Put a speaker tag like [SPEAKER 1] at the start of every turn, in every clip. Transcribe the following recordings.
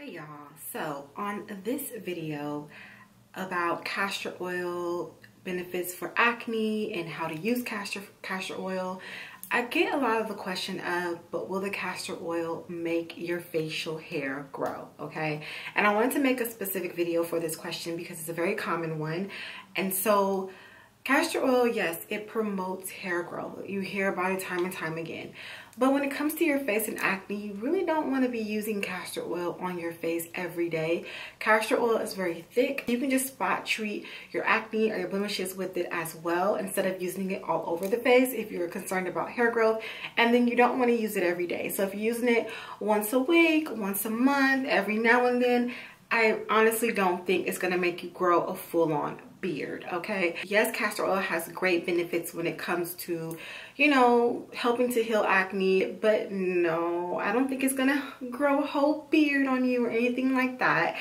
[SPEAKER 1] y'all. So on this video about castor oil benefits for acne and how to use castor oil, I get a lot of the question of, but will the castor oil make your facial hair grow? Okay, and I wanted to make a specific video for this question because it's a very common one. And so castor oil, yes, it promotes hair growth. You hear about it time and time again. But when it comes to your face and acne, you really don't want to be using castor oil on your face every day. Castor oil is very thick. You can just spot treat your acne or your blemishes with it as well, instead of using it all over the face if you're concerned about hair growth. And then you don't want to use it every day. So if you're using it once a week, once a month, every now and then, I honestly don't think it's going to make you grow a full-on beard. Okay, yes, castor oil has great benefits when it comes to, you know, helping to heal acne, but no, I don't think it's gonna grow a whole beard on you or anything like that.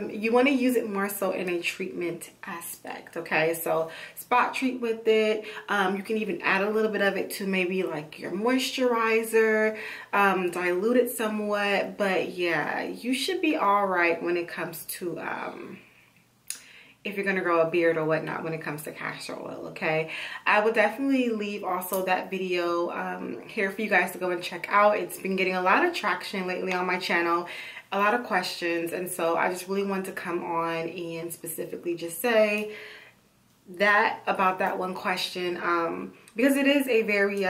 [SPEAKER 1] You want to use it more so in a treatment aspect. Okay, so spot treat with it. You can even add a little bit of it to maybe like your moisturizer, dilute it somewhat, but yeah, you should be all right when it comes to if you're gonna grow a beard or whatnot when it comes to castor oil. Okay, I will definitely leave also that video here for you guys to go and check out. It's been getting a lot of traction lately on my channel, a lot of questions, and so I just really wanted to come on and specifically just say that about that one question, because it is a very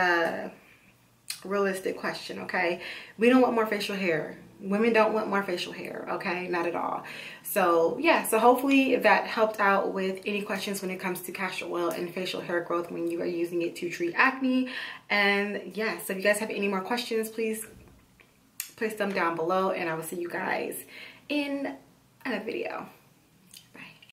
[SPEAKER 1] realistic question. Okay, we don't want more facial hair. Women don't want more facial hair, okay? Not at all. So yeah, so hopefully that helped out with any questions when it comes to castor oil and facial hair growth when you are using it to treat acne. And yeah, so if you guys have any more questions, please place them down below, and I will see you guys in another video.